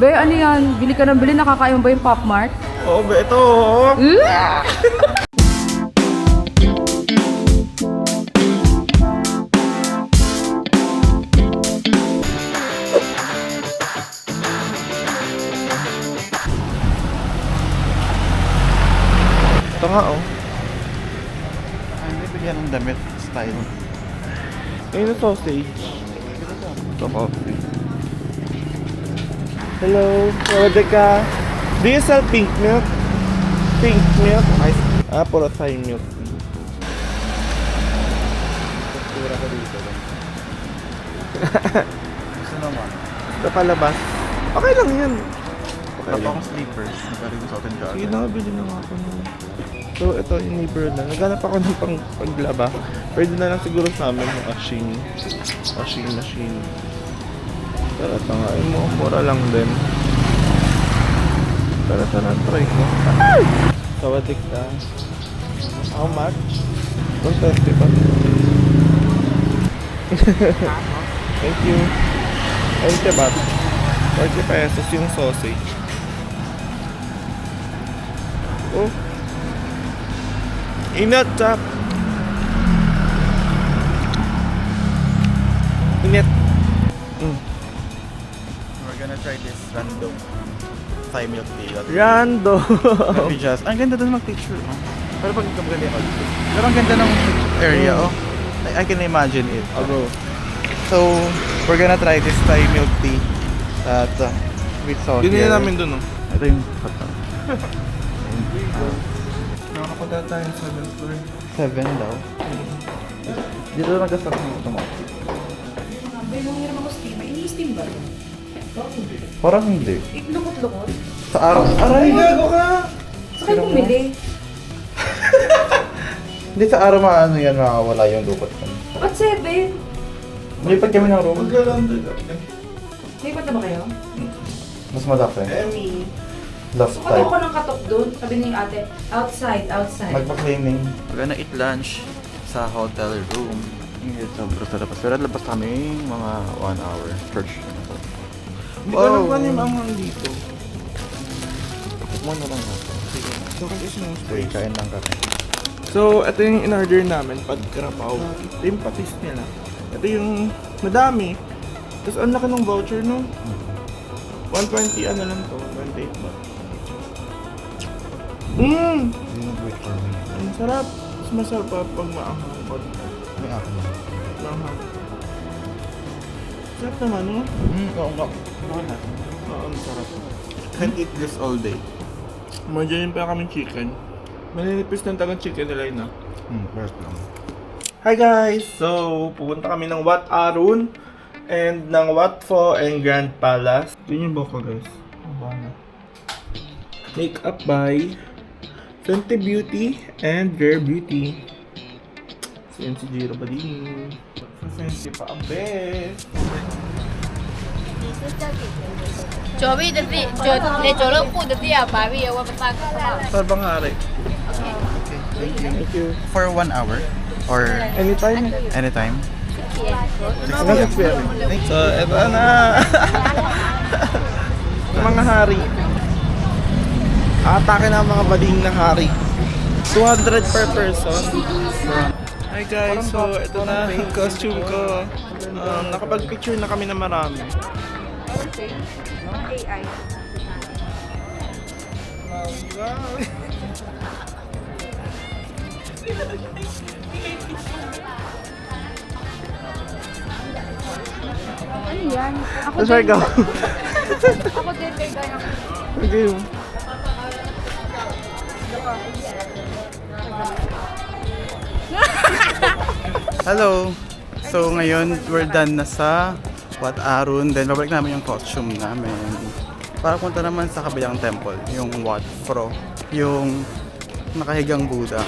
Be, ano yan? Bili ka ng bili, nakakain mo ba yung Pop Mart? Oo, be, ito. Ito nga, oh. Ay, hindi bigyan ng damit style. Ayun yung sausage. Ito, coffee. Hello, order ka. Do you sell pink milk? Pink milk? Puro Thai milk. Kultura ko dito. Gusto naman. Ito palabas. Okay lang yan. Wala pa akong sleepers. Nagaling sa atin ka. Sige na, bili na nga ako nun. So, ito yung neighbor na. Naghanap ako ng paglaba. Pwede na lang siguro sa amin yung washing machine. Pero ito nga, yung mura lang din. Pero ito na, try ko. Sawadik ka. How much? 120 pa. Thank you. 20 baht. 40 pesos yung sausage. Oh. Inat chap. Inat. We're gonna try this random Thai milk tea. Rando. Maybe just, ang ganda doon mag-picture. Oh. Pero pag ikagali ako. Pero ang ganda ng area, oh. I can imagine it. Abo. So, we're gonna try this Thai milk tea at with salt. Yun yun namin dun, oh. Ito yung hotdog. Nakapunta tayo sa 7th floor. 7 daw. Dito nag-start ng automatic. Be, nung hiram ako steam, ini-steam ba? Parang hindi. Lukot-lukot. Sa araw. Aray! Gago ka! Sa kayo bumili. Hindi sa araw maano yan, makakawala yung lukot. Ba't 7? Malipat kami ng room. Maglalando ka. Lipat na ba kayo? Mas malaki. Emmy. Last So, katok ko time. ng katok doon. Sabi ni ate, outside. Magpa-cleaning. We're gonna eat lunch sa hotel room. Hindi sobrang sa labas. Pero labas kami mga 1 hour. Church. Hindi ko alam kung ano yung manghang dito. Tikman na lang natin. So, kasi yung Okay, space. kain lang kami. So, ito yung in-order namin, pad karapaw. Ito yung patis nila. Ito yung madami. Tapos ang laki ng voucher, no? 120 ano lang to, 28 ba? Hindi nag-wait kami. Ang sarap. Mas masarap pa pag maanghang pod. May akin na. Maanghang. Sarap naman, no? Oo nga. Oo, ang sarap. Can't eat this all day. Madyan pa kami chicken. Maninipis ng tagang chicken nila yun, no? First lang. Hi guys! So, pupunta kami ng Wat Arun and ng Wat Pho and Grand Palace. Yun yung buhok ko guys. Makeup by Fenty Beauty and Rare Beauty. So yun si Jiro Badini. Fenty pa ang best! 左边的地，你走路步的地啊，白边有我们大哥啦。 Sarbang hari. Thank you. Thank you. For 1 hour? Or Anytime? anytime? 6 p.m. So, eto na! Yung mga hari. Atake na ang mga bading na hari. 200 per person. Hi guys, so ito na yung costume ko. Nakapag-picture na kami na marami. AI. Ano yan? Ako Let's try go. Ako din kay Gaya. Okay. Hello! So ngayon, we're done na sa Wat Arun. Then babalik namin yung costume namin. Para punta naman sa kabilang temple, yung Wat Pho, yung nakahigang Buddha.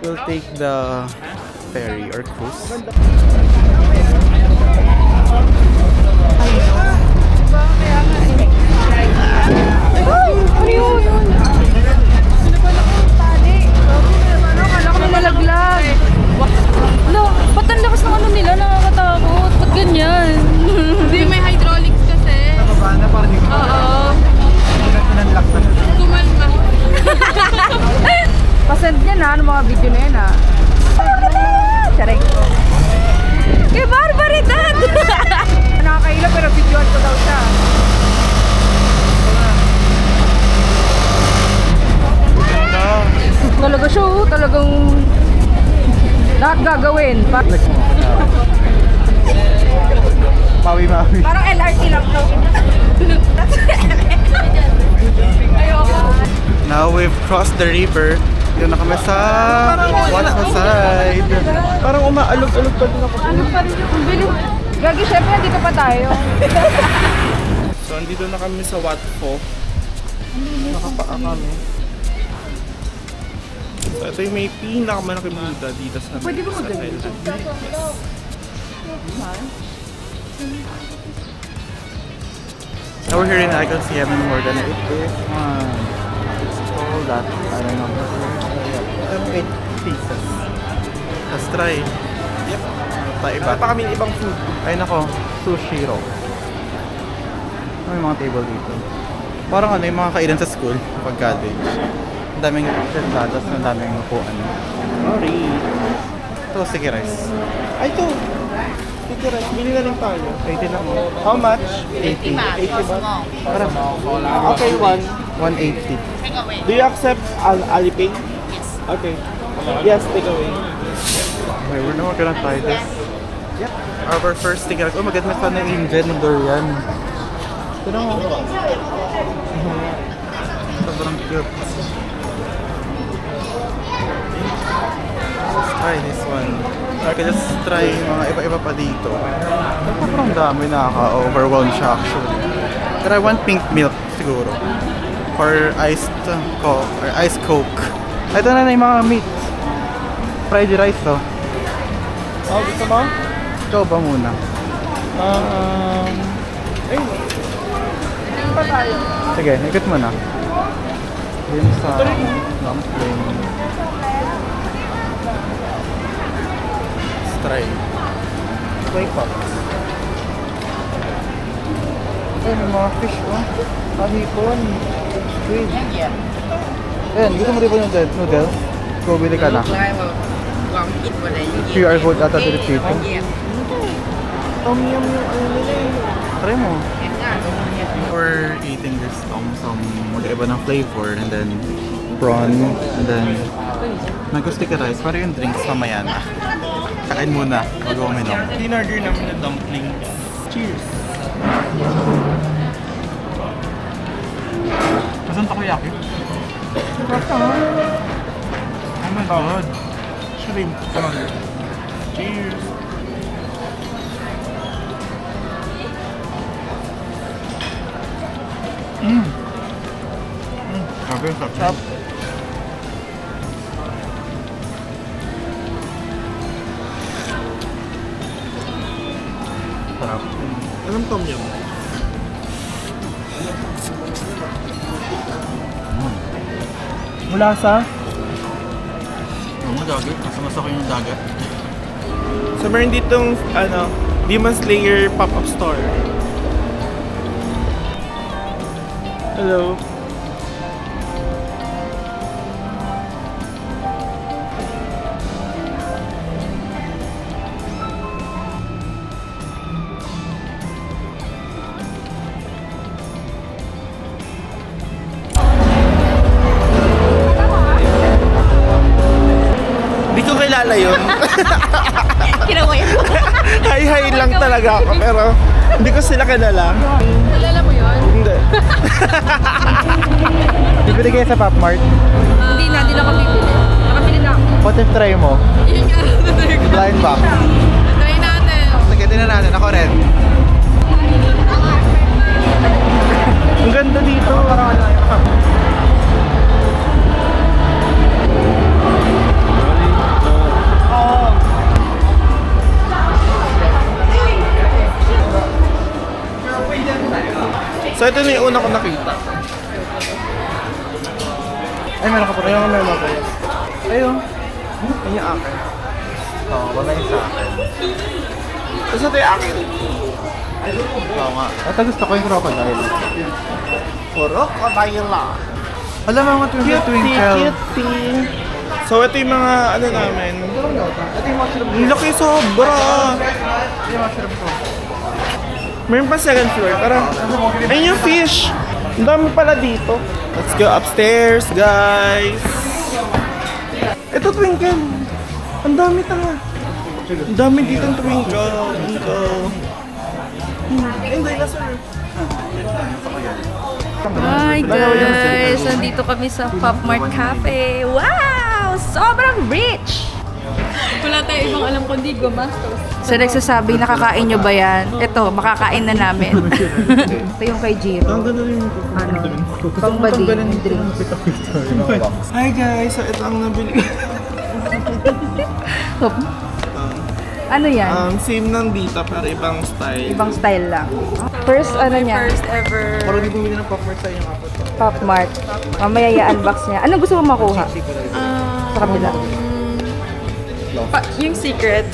We'll take the ferry or cruise. Ano yun? Ano pala kung tali? Ano? Kala ko na malaglag. Lo, ba't ang lakas ng ano nila? Nakakatakot. Ba't ganyan? Hindi, may hydraulics kasi. Nakabana parang Oo. lahat gagawin. Mawi-mawi. Parang LRT lang to. Ayoko. Now we've crossed the river. Dito na kami sa Watfo side. Parang umaalog-alog pa din ako. Ano pa rin yung bilis? Gagi, syempre dito pa tayo. So, andito na kami sa Watfo. Nakapaa kami. So, ito yung may pinakamalaking Buddha dito sa Pwede ba sa magaling? Thailand. Now we're here in Icon Siam in more than 8 days. It's called that. I don't know. 8 pieces. Let's try. Yep. Iba. Wala pa kami ibang food. Ay nako, sushi roll. May mga table dito. Parang ano yung mga kainan sa school pag college. Ang daming sentadas, ang daming upuan. Sorry. Ito, sticky rice. Ay, ito. Sticky rice. Bili na rin tayo. 80 lang mo. How much? 80. 80 ba? Parang Okay, one. 180. Do you accept Alipay? Yes. Okay. Yes, take away. Okay, we're now gonna try this. Yep. Our first sticky rice. Oh my God, mas na Indian ng durian. Ito na mo. Sobrang cute. Let's try this one. Okay, let's try mga iba-iba pa dito. Sobrang dami, nakaka-overwhelm siya actually. But I want pink milk siguro. Or iced coke. Or iced coke. Ito na yung mga meat. Fried rice to. Oh, gusto mo? Ikaw ba muna? Ayun. Sige, ikot mo na. Dim sa dumpling. Let's try. Clay pops. Ayun, may mga fish oh. Kahipon. Squid. Ayun, gusto mo rin po yung noodle? Go, bili ka na. QR code ata dito. Tom yum yung ano nila eh. Try mo. We're eating this some mag-iba ng flavor and then prawn and then mango sticky rice. Para yung drinks mamaya na. Kain muna bago uminom. Dinarder namin na dumplings. Cheers. Saan takoyaki? Basta nga. Oh my God. Shrimp. Cheers. Sabi, Sarap. Sarap. Anong tom yum? Mula sa? Ano dagat? Nasa ko yung dagat. So meron ditong ano, Demon Slayer pop-up store. Hello. Hindi ko kilala yun. Kinawa yun. Hi-hi lang talaga ako pero hindi ko sila kilala. Kilala mo yun? Hindi. Bibili kayo sa Pop Mart. Hindi na, hindi na ako bibili. Nakabili na ako. What if try mo? Yun nga, natuloy ko. Blind box. Try natin. Sige, tingnan natin. Ako rin. Ang ganda dito. So ito na yung una ko nakita. Ay, meron ka pa rin. Meron ako. Ayun. Ayun yung akin. Oo, wala yung sa akin. Tapos ito yung akin. Oo nga. Ito gusto ko yung crocodile. Puro kabayla. Alam mo mga twinkle twinkle. Cutesy. So ito yung mga ano namin. Ang laki sobra. Meron pa second floor. Tara. Ayun yung fish. Ang dami pala dito. Let's go upstairs, guys. Ito twinkle. Ang dami tanga. Ang dami dito ng twinkle. Ay, dinosaur. Hi guys! Nandito kami sa Pop Mart Cafe. Wow! Sobrang rich! Wala tayo ibang alam kundi gumastos. So nagsasabing nakakain nyo ba yan? Ito, makakain na namin. Ito yung kay Jiro. Ang ganda rin yung Ano? Pambading drink. Hi guys! So ito ang nabili. Ano yan? Same ng dito pero ibang style. Ibang style lang. First ano niya? First ever Parang hindi bumili ng popcorn sa yung apat. Pop Mart. Mamaya i-unbox niya. Anong gusto mo makuha? Sa kabila. yung secret.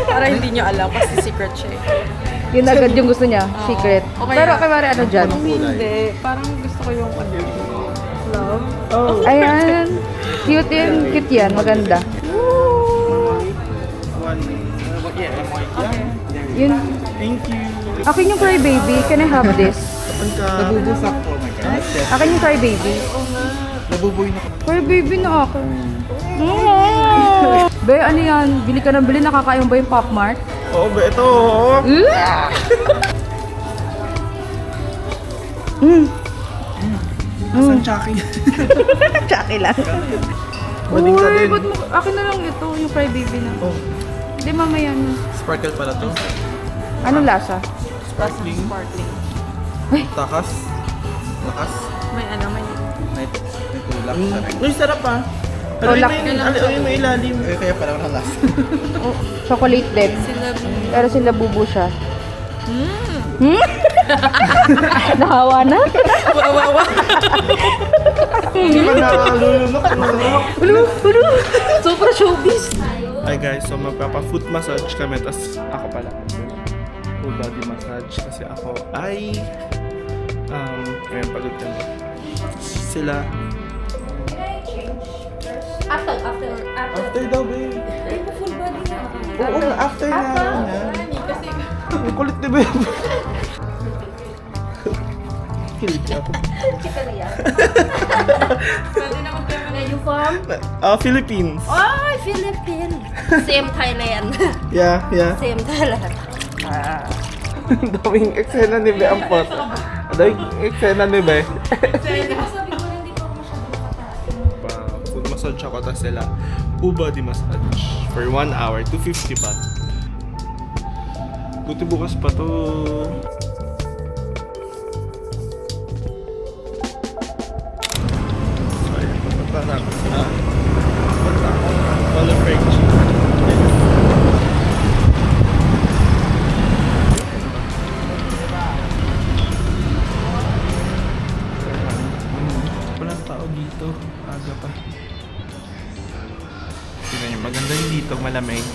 Para hindi nyo alam kasi secret siya eh. Yun agad yung gusto niya. Secret. Okay Pero na. kay Mari ano dyan? Hindi. Parang gusto ko yung love. Oh! Ayan. Cute yan. Cute yan. Maganda. Yun. Thank you! Akin yung cry baby. Can I have this? Nabubusak po, oh my God. Akin yung cry baby. Nabubuhay na kami. Cry baby na akin. Be, ano yan? Bili ka ng bili. Nakakain ba yung Pop Mart? Oo ba? Ito! Asan Chucky? Chucky lang. Bading ka din. ba't akin na lang ito, yung cry baby na. Oh. Hindi, mamaya na. Sparkle pala to. Anong lasa? Sparkling. Takas. Lakas. May ano, may May tulak. Uy, sarap ah! Oh, Ano laki yun? Ano yun yung ilalim? Eh, kaya pala walang lasa. Chocolate din. Pero sila bubu siya. Hmm? Nahawa na? Hindi pa nakalulunok. Ulo! Super showbiz! Hi guys, so magpapa-foot massage kami. Tapos ako pala. Full body massage. Kasi ako ay... Ngayon pagod kami. Sila. After daw, babe. Oo, after na niya. Ang kulit ni babe. Kilig ako. You from? Philippines. Oh, Philippines. Same Thailand. Yeah. Same Thailand. Ang daming eksena ni Be ang pot. Ang daming eksena ni Be. Food massage ako, tapos sila full body massage for 1 hour, 250 baht. Buti bukas pa to. So ayan, papunta na ako sa Color French. Walang tao dito. Aga pa. Tingnan nyo, maganda yung dito, malamig.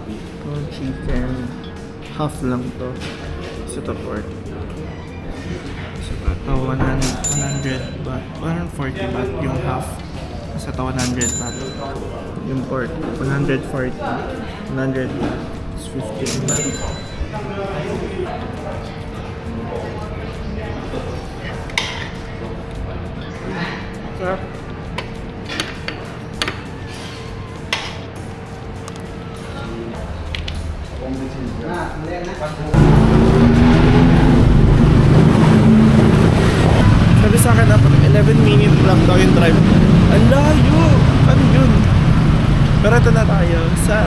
Ito, chicken. Half lang to. Isa to pork. Isa to 100 baht. 140 baht yung half. Isa to 100 baht. Yung pork, 140. 100 baht. It's 15 baht. Sarap. Sabi sa akin dapat 11 minutes lang daw yung drive. Ang layo! Ano yun? Pero ito na tayo sa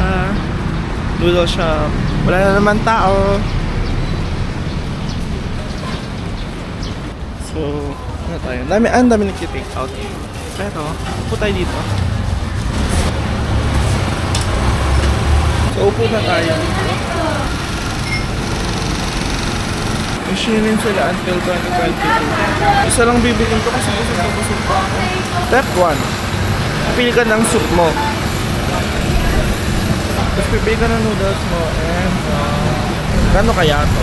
noodle shop. Wala na naman tao. So, ano tayo? Ang dami nagki-take out. Pero, upo tayo dito. So, upo na tayo. Machining sila until 2022. Isa lang bibilin ko kasi busog pa ako. Step 1. Pili ka ng soup mo. Tapos pipili ka ng noodles mo and kano kaya to?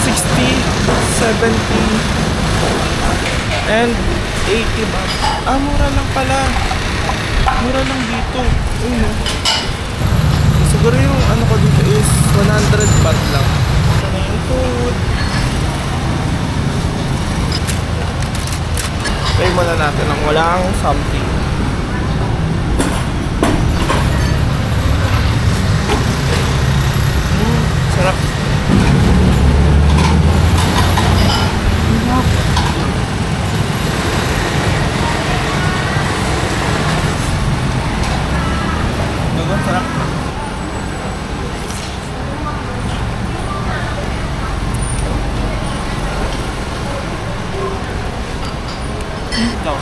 60, 70 and 80 baht. Mura lang pala. Mura lang dito. Ayun, oh. Siguro yung ano ko dito is 100 baht lang. Ano yung food? Try muna natin ang walang something. Ikaw.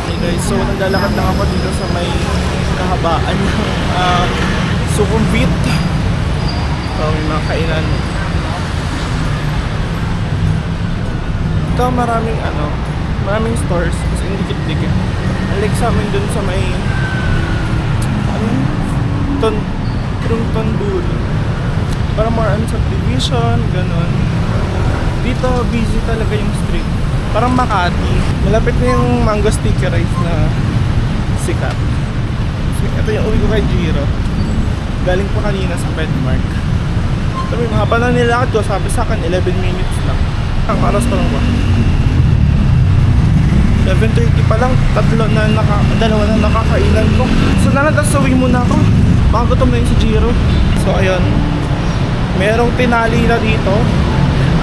Hey guys, so naglalakad lang ako dito sa may kahabaan ng Sukhumvit. So may mga kainan. Ito maraming stores kasi hindi dikit-dikit. Unlike sa amin dun sa may Tonduri. Parang more on subdivision, ganun. Dito busy talaga yung street. Parang Makati. Malapit na yung mango sticky rice na sikat. Ito yung uwi ko kay Jiro. Galing pa kanina sa Bedmark. Sabi, mga haba na nilakad ko, sabi sa akin 11 minutes lang. Ang oras pa lang ba? 11:30 pa lang, dalawa na nakakainan ko. So tapos uwi muna ako. Baka gutom na yung si Jiro. So ayun, merong tinali na dito.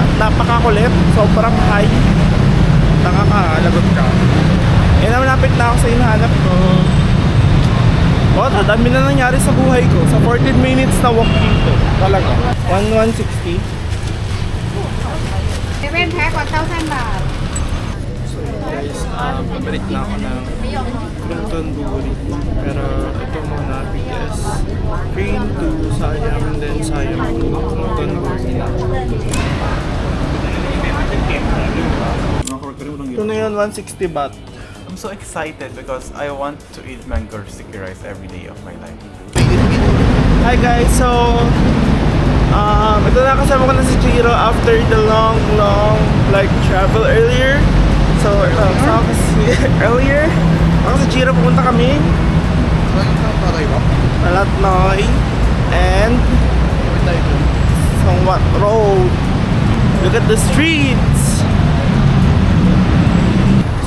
At napakakulit, sobrang high. Nakakalagot ka. Eh, malapit na ako sa hinahanap ko. Dami na nangyari sa buhay ko. Sa 14 minutes na walk dito. Talaga. 160. So guys, pabalik na ako ng Tonduri. Pero ito muna, BTS train to Siam and then Siam to Tonduri. Ito na yun, 160 baht. I'm so excited because I want to eat mango sticky rice every day of my life. Hi guys, so ito na, kasama ko na si Jiro after the long like travel earlier. So ito, kasama ko si earlier. Ako si Jiro, pupunta kami Talatnoy and Songwat Road. Look at the streets.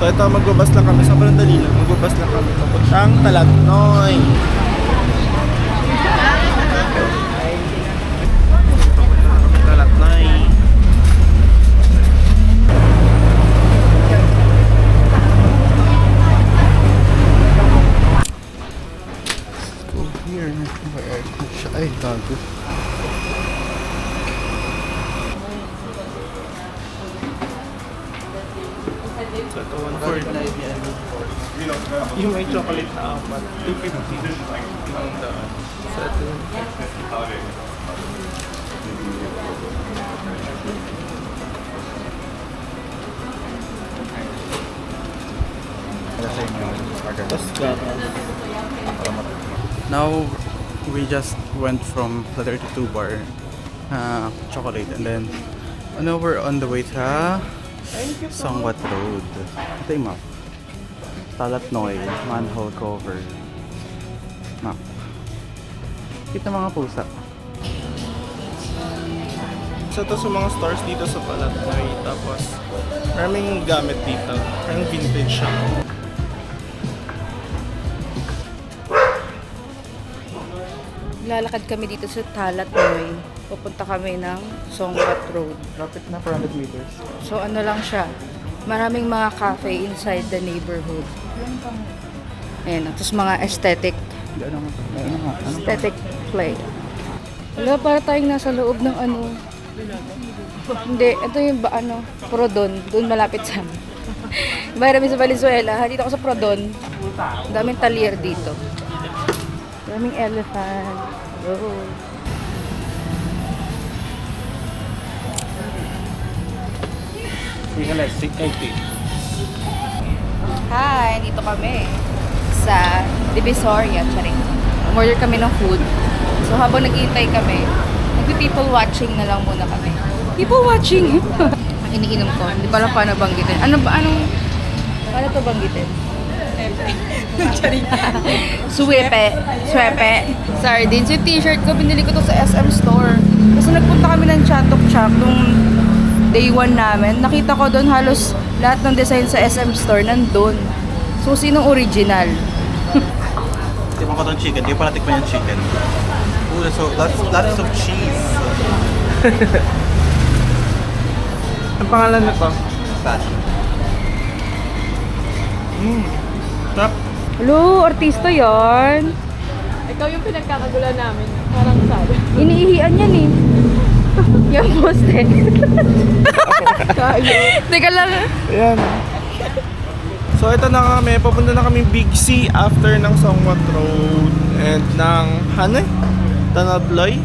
So ito, magbabas lang kami, sobrang dali lang. Magbabas lang kami papuntang Talatnoy. Talatnoy. Let's go here. Ay, gago. So ito, 140. Yung may chocolate na apat, 250 ang daan. So ito, tapos gatas. Now, we just went from the 32 bar chocolate and then now we're on the way to Songwat Road. Ito yung map. Talatnoy, manhole cover. Map. Kita mga pusa. So ito sa mga stores dito sa Talatnoy. Tapos maraming gamit dito. Parang vintage siya. Lalakad kami dito sa Talatnoy. Pupunta kami ng Songwat Road. Lapit na 400 meters. So ano lang siya, maraming mga cafe inside the neighborhood. Ayan, tapos mga aesthetic play. Wala, para tayong nasa loob ng ano. Hindi, ito yung Prodon, doon malapit sa amin. Bayra kami sa Valenzuela, dito ako sa Prodon. Daming talier dito. Daming elephant. Oh. Hi, dito kami sa Divisoria, charing. Order kami ng food. So habang nag-iintay kami, nagpi-people watching na lang muna kami. People watching? Ang iniinom ko, hindi pala paano banggitin. Paano to banggitin? Swepe. Sardines. Yung t-shirt ko, binili ko to sa SM Store. Kasi nagpunta kami ng Chatok Chak nung day 1 namin. Nakita ko doon halos lahat ng design sa SM Store nandun. So, sinong original? Tikman ko itong chicken. Hindi ko pa natikman yung chicken. Ooh, so lots of cheese. Ang pangalan na to? Passion. Tap. Hello, artista yan. Ikaw yung pinagkakagulan namin. Parang sabi. Iniihian yan eh. Yung poste. Teka lang. Ayan. So ito na kami, papunta na kami Big C after ng Songwat Road and ng Hanay, Tanabloy,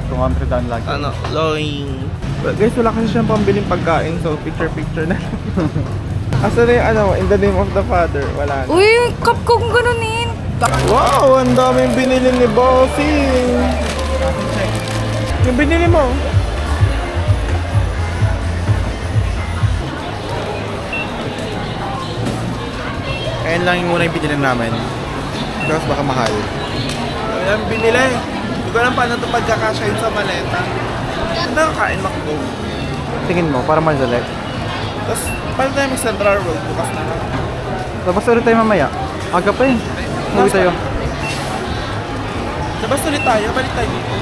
Tumampre-dan lagi. Tanabloy. But guys, wala kasi siyang pambiling pagkain, so picture na. Asa na yung ano, in the name of the Father, wala na. Uy, cup ko kung ganunin. Wow, ang daming binili ni Bossing. Yung binili mo? Ayan lang yung muna yung pinili namin. Because baka mahal. Ayan, binili. Hindi ko alam paano ito pagkakasyahin sa maleta. Ano nakakain makbo? Tingin mo, para madali. Tapos, paano tayo mag-Central Road? Bukas na lang. Labas ulit tayo mamaya. Aga pa eh. Uwi tayo. Labas ulit tayo, balik tayo dito.